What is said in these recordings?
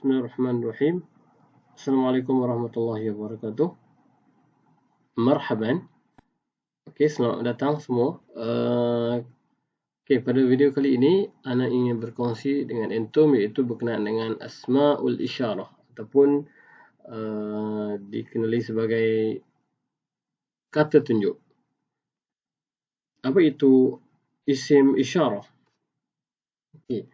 Bismillahirrahmanirrahim. Assalamualaikum warahmatullahi wabarakatuh. Marhaban. Okey, selamat datang semua. Pada video kali ini, ana ingin berkongsi dengan antum iaitu berkenaan dengan asma'ul isyarah ataupun dikenali sebagai kata tunjuk. Apa itu isim isyarah? Okey.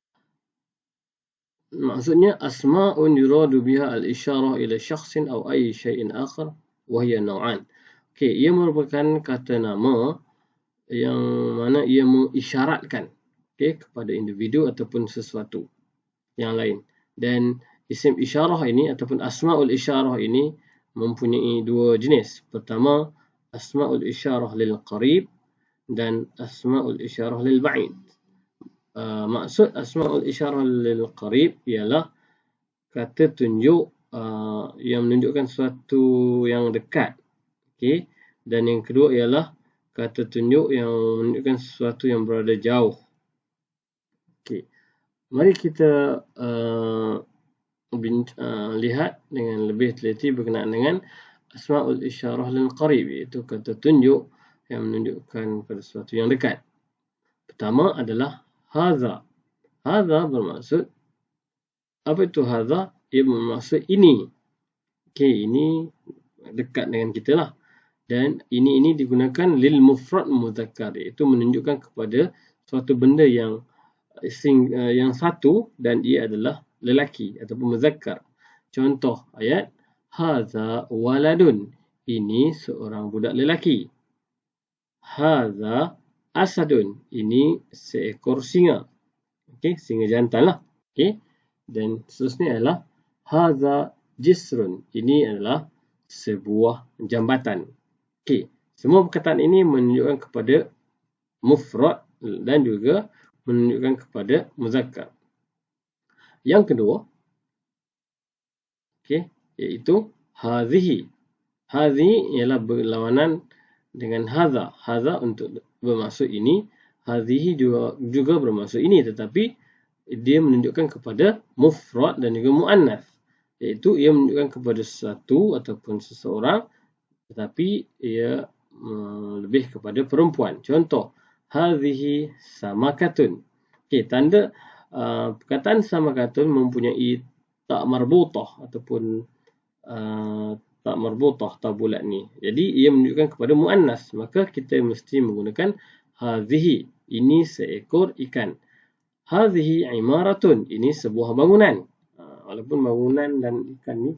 Maksudnya asma'un yuradu biha al-isyarah ila syakhsin aw ayyi syai'in akhar wa hiya naw'an. Okey, ia merupakan kata nama yang mana ia mengisyaratkan kepada individu ataupun sesuatu yang lain. Dan isim isyarah ini ataupun asma'ul isyarah ini mempunyai dua jenis. Pertama, asma'ul isyarah lil qarib dan asma'ul isyarah lil ba'id. Maksud asma'ul isyarah lil qarib ialah kata tunjuk yang menunjukkan sesuatu yang dekat. Okey, dan yang kedua ialah kata tunjuk yang menunjukkan sesuatu yang berada jauh. Okey, mari kita lihat dengan lebih teliti berkenaan dengan asma'ul isyarah lil qarib, iaitu kata tunjuk yang menunjukkan pada sesuatu yang dekat. Pertama adalah hadza. Hadza bermaksud, apa itu hadza? Ia bermaksud ini. Okey, ini dekat dengan kita lah. Dan ini digunakan lil mufrad mudzakkar, iaitu menunjukkan kepada suatu benda yang satu dan ia adalah lelaki ataupun mudzakkar. Contoh ayat, hadza waladun. Ini seorang budak lelaki. Hadza asadun. Ini seekor singa. Okey, singa jantan lah. Okey. Dan seterusnya adalah hadza jisrun. Ini adalah sebuah jambatan. Okey, semua perkataan ini menunjukkan kepada mufrad dan juga menunjukkan kepada muzakkar. Yang kedua, iaitu hazihi. Hazihi ialah berlawanan dengan hadza. Hadza untuk bermaksud ini, hazihi juga bermaksud ini, tetapi dia menunjukkan kepada mufrad dan juga muannas, iaitu ia menunjukkan kepada sesuatu ataupun seseorang, tetapi ia lebih kepada perempuan. Contoh, hazihi samakatun. Okey, tanda perkataan samakatun mempunyai tak marbutah ataupun tak marbutah, tak bulat ni. Jadi ia menunjukkan kepada muannas, maka kita mesti menggunakan hazihi. Ini seekor ikan. Hazihi imaratun. Ini sebuah bangunan. Walaupun bangunan dan ikan ni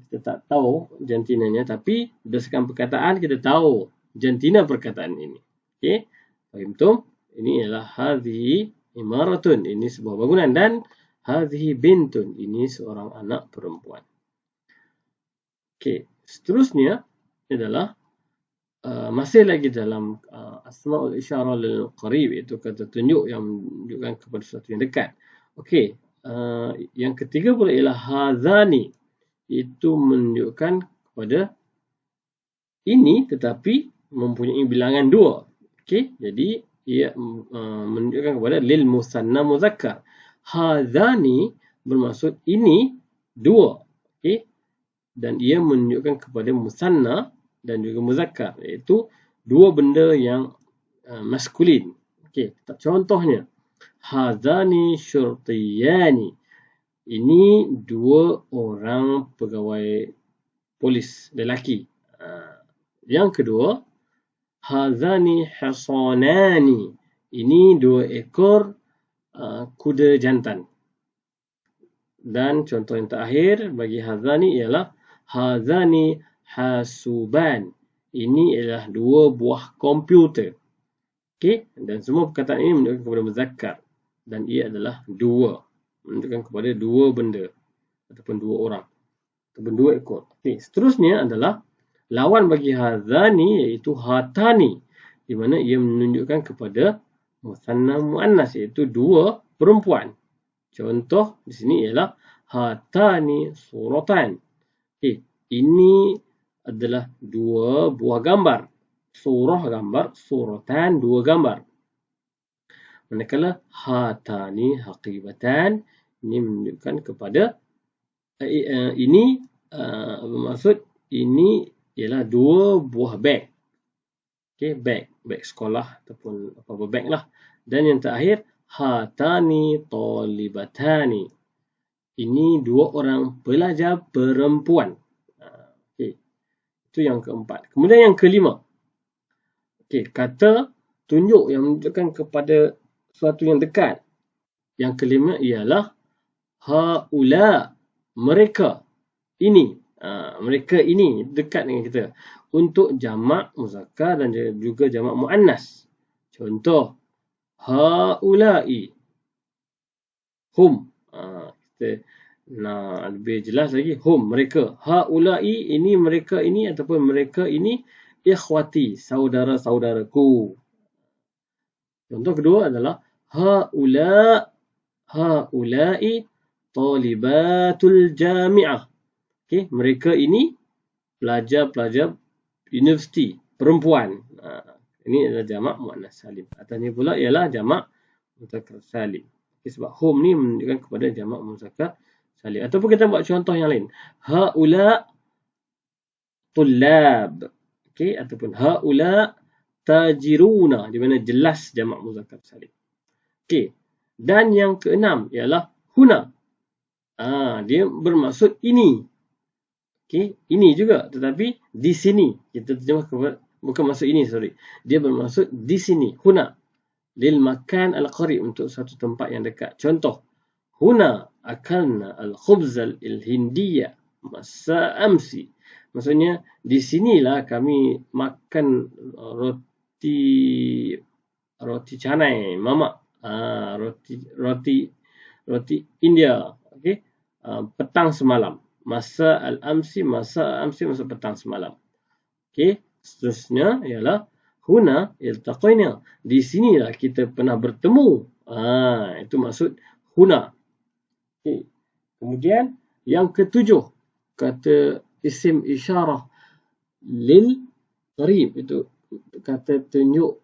kita tak tahu jantinanya, tapi berdasarkan perkataan kita tahu jantina perkataan ini. Okey, faham tu? Ini ialah hazihi imaratun, ini sebuah bangunan, dan hazihi bintun, ini seorang anak perempuan. Okey, seterusnya adalah masih lagi dalam asma'ul isyarah lil qarib, iaitu kata tunjuk yang menunjukkan kepada sesuatu yang dekat. Okey, yang ketiga pula ialah hazani. Itu menunjukkan kepada ini tetapi mempunyai bilangan dua. Okey, jadi ia menunjukkan kepada lil musanna muzakkar. Hadzani bermaksud ini dua. Okey, dan ia menunjukkan kepada musanna dan juga muzakkar, iaitu dua benda yang maskulin. Okey, contohnya hadzani syurtiyani. Ini dua orang pegawai polis lelaki. Yang kedua, hazani hasanani. Ini dua ekor kuda jantan. Dan contoh yang terakhir bagi hazani ialah hazani hasuban. Ini ialah dua buah komputer. Okey, dan semua perkataan ini menunjukkan kepada muzakkar dan ia adalah dua. Menunjukkan kepada dua benda ataupun dua orang ataupun dua ekor. Okay. Seterusnya adalah lawan bagi hazani, iaitu hatani, di mana ia menunjukkan kepada musanna muannas, iaitu dua perempuan. Contoh di sini ialah hatani suratan. Okay. Ini adalah dua buah gambar. Surah gambar, suratan dua gambar. Manakala hatani haqibatan, Ini menunjukkan kepada ini bermaksud ini ialah 2 buah beg. Okey, beg sekolah ataupun apa beg lah. Dan yang terakhir, hatani talibatani. Ini 2 orang pelajar perempuan. Okey. Itu yang keempat. Kemudian yang kelima. Okey, kata tunjuk yang menunjukkan kepada sesuatu yang dekat. Yang kelima ialah haula, mereka ini. Mereka ini dekat dengan kita. Untuk jamak muzakkar dan juga jamak muannas. Contoh, haula'i, hum. Kita nak lebih jelas lagi, hum, mereka. Haula'i, ini mereka ini ataupun mereka ini ikhwati, saudara-saudaraku. Contoh kedua adalah haula'i talibatul jami'ah. Okey, mereka ini pelajar-pelajar universiti perempuan. Ini adalah jamak muannas salim. Atasnya pula ialah jamak muzakkar salim. Okay, sebab hum ni menunjukkan kepada jamak muzakkar salim. Ataupun kita buat contoh yang lain. Haula tullab. Okey, ataupun haula tajiruna, di mana jelas jamak muzakkar salim. Okey. Dan yang keenam ialah huna. Dia bermaksud ini. Okey, ini juga, tetapi di sini kita terjemah kepada, bukan maksud ini, sorry. Dia bermaksud di sini, huna. Lil makan al-qarib, untuk satu tempat yang dekat. Contoh, huna akalna al-khubz al-hindiyya masa amsi. Maksudnya, di sinilah kami makan roti canai, mamak, roti India, okey, petang semalam. Masa al-amsi, masa petang semalam. Okey, seterusnya ialah huna iltaqaina. Di sinilah kita pernah bertemu. Itu maksud huna. Okey. Kemudian yang ketujuh, kata isim isyarah lil qarib, itu kata tunjuk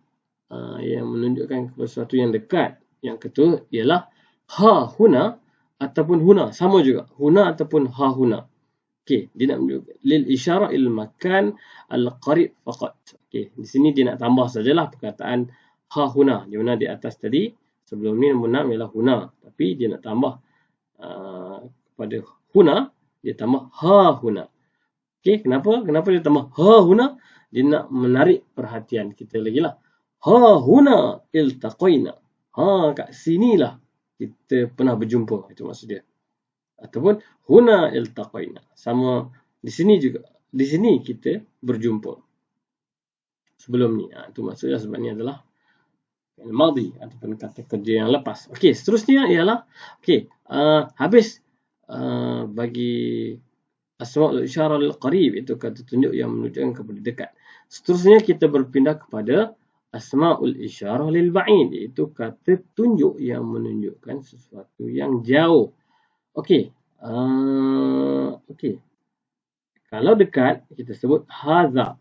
yang menunjukkan kepada sesuatu yang dekat. Yang ketujuh ialah ha huna ataupun huna, sama juga. Huna ataupun ha huna. Okey, dia nak menunjukkan lil isyarah il makan al-qarib faqat. Okey, di sini dia nak tambah sajalah perkataan ha huna. Di mana di atas tadi, sebelum ni nombor 6 ialah huna. Tapi dia nak tambah kepada huna, dia tambah ha huna. Okey, kenapa? Kenapa dia tambah ha huna? Dia nak menarik perhatian kita lagi lah. Ha huna iltaqaina. Kat sinilah kita pernah berjumpa. Itu maksud dia. Ataupun huna iltaqaina. Sama di sini juga. Di sini kita berjumpa. Sebelum ni. Itu maksudnya, sebab ni adalah al-madhi ataupun kata kerja yang lepas. Okey, seterusnya ialah habis bagi asma'ul isyarah lil qarib, itu kata tunjuk yang menunjukkan kepada dekat. Seterusnya kita berpindah kepada asma'ul isyarah lil ba'id, iaitu kata tunjuk yang menunjukkan sesuatu yang jauh. Okey. Kalau dekat kita sebut hadza.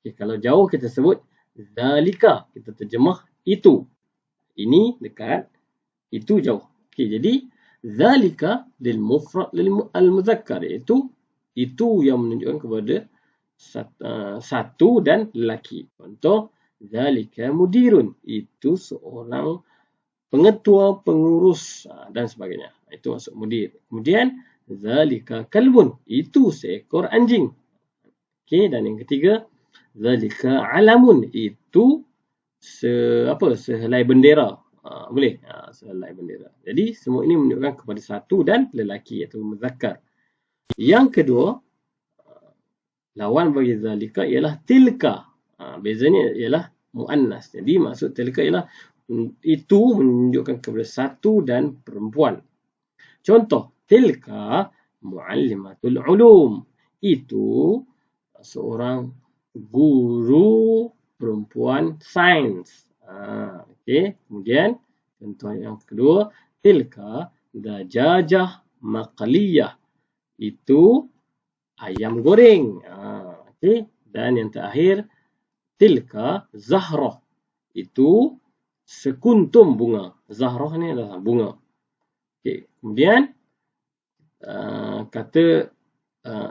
Okey, kalau jauh kita sebut zalika. Kita terjemah itu. Ini dekat, itu jauh. Okey, jadi zalika lil mufrad lil al-muzakkar, iaitu itu yang menunjukkan kepada satu dan lelaki. Contoh, zalika mudirun, itu seorang pengetua, pengurus dan sebagainya. Itu maksud mudir. Kemudian zalika kalbun, itu seekor anjing. Okey, dan yang ketiga, zalika alamun, itu sehelai bendera. Boleh? Sehelai bendera. Jadi semua ini menunjukkan kepada satu dan lelaki, iaitu muzakkar. Yang kedua, lawan bagi zalika ialah tilka. Bezanya ialah muannas. Jadi maksud tilka ialah itu menunjukkan kepada satu dan perempuan. Contoh, tilka muallimatul ulum. Itu seorang guru perempuan sains. Okey, kemudian contoh yang kedua, tilka dajajah maqliyah. Itu ayam goreng. Okey, dan yang terakhir, tilka zahrah. Itu sekuntum bunga. Zahrah ni adalah bunga. Okey, kemudian kata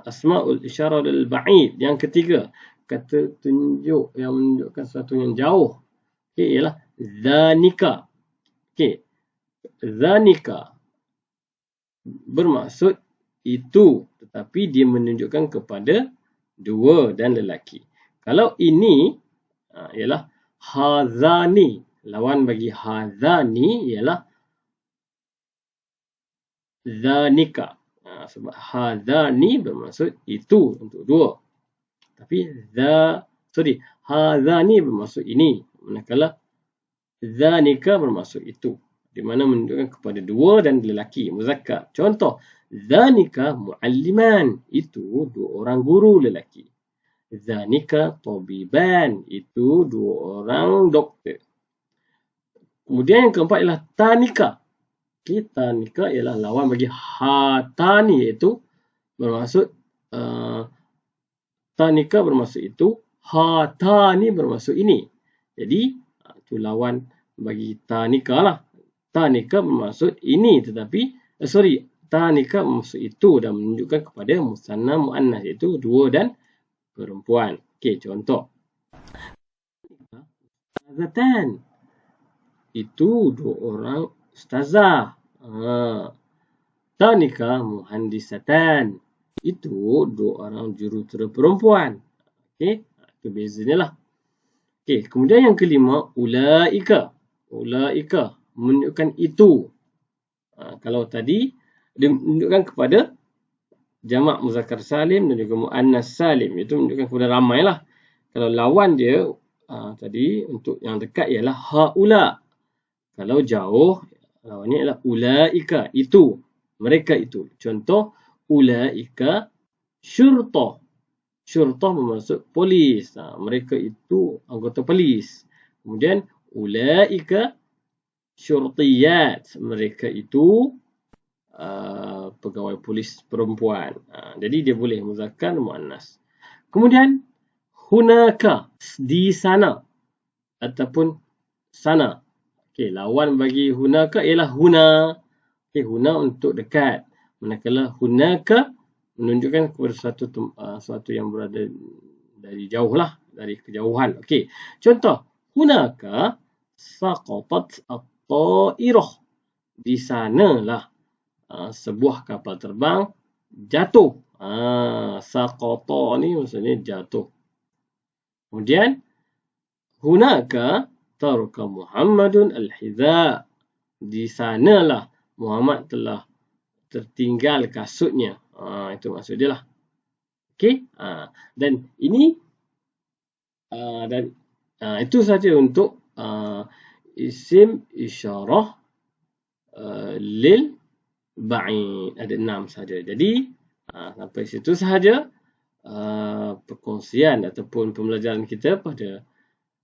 asmaul isyarah lil ba'id yang ketiga, kata tunjuk yang menunjukkan sesuatu yang jauh. Okey, ialah zanika. Okey, zanika bermaksud itu, tetapi dia menunjukkan kepada dua dan lelaki. Kalau ini ialah hazani, lawan bagi hazani ialah zanika. Sebab hazani bermaksud itu untuk dua. Tapi hazani bermaksud ini. Manakala zanika bermaksud itu, di mana menunjukkan kepada dua dan lelaki, muzakkar. Contoh, zanika mualliman, itu dua orang guru lelaki. Zanika tabiban, itu dua orang doktor. Kemudian yang keempat ialah tanika. Okay, tanika ialah lawan bagi hatani, iaitu bermaksud tanika bermaksud itu, hatani bermaksud ini. Jadi itu lawan bagi tanika lah. Tanika bermaksud ini, tetapi tanika bermaksud itu dan menunjukkan kepada musanna muannas, iaitu dua dan perempuan. Okey, contoh. Ustazatan, itu dua orang ustazah. Tanika muhandisatan, itu dua orang jurutera perempuan. Okey, itu bezanya lah. Okey, kemudian yang kelima, ulaika. Ulaika menunjukkan itu. Kalau tadi dia menunjukkan kepada jamak muzakkar salim dan juga muannas salim, itu menunjukkan kepada ramai lah. Kalau lawan dia tadi untuk yang dekat ialah haula. Kalau jauh, lawannya ialah ulaika, itu, mereka itu. Contoh, ulaika syurtah. Syurtah bermaksud polis. Mereka itu anggota polis. Kemudian, ulaika syurtiyat. Mereka itu pegawai polis perempuan. Jadi dia boleh muzakkar muannas. Kemudian, hunaka, di sana. Ataupun sana. Okey, lawan bagi hunaka ialah huna. Okey, huna untuk dekat. Manakala hunaka menunjukkan kepada suatu yang berada dari jauh lah, dari kejauhan. Okey, contoh, hunaka saqatat at-ta'irah. Di sanalah sebuah kapal terbang jatuh. Saqata ni maksudnya jatuh. Kemudian, hunaka taraka Muhammadun al-hidha. Di sanalah Muhammad telah tertinggal kasutnya. Itu maksud dia lah. Okey. Dan ini itu saja untuk isim isyarah lil ba'id. Ada 6 saja. Jadi sampai situ sahaja perkongsian ataupun pembelajaran kita pada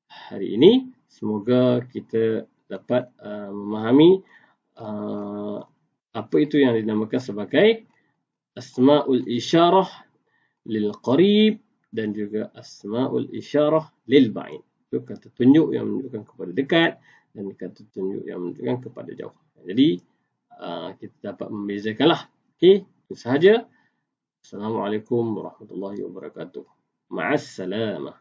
hari ini. Semoga kita dapat memahami apa itu yang dinamakan sebagai asma'ul isyarah lil qarib dan juga asma'ul isyarah lil ba'id. Itu kata tunjuk yang menunjukkan kepada dekat dan kata tunjuk yang menunjukkan kepada jauh. Jadi kita dapat membezakanlah. Okey, itu sahaja. Assalamualaikum warahmatullahi wabarakatuh. Ma'assalamah.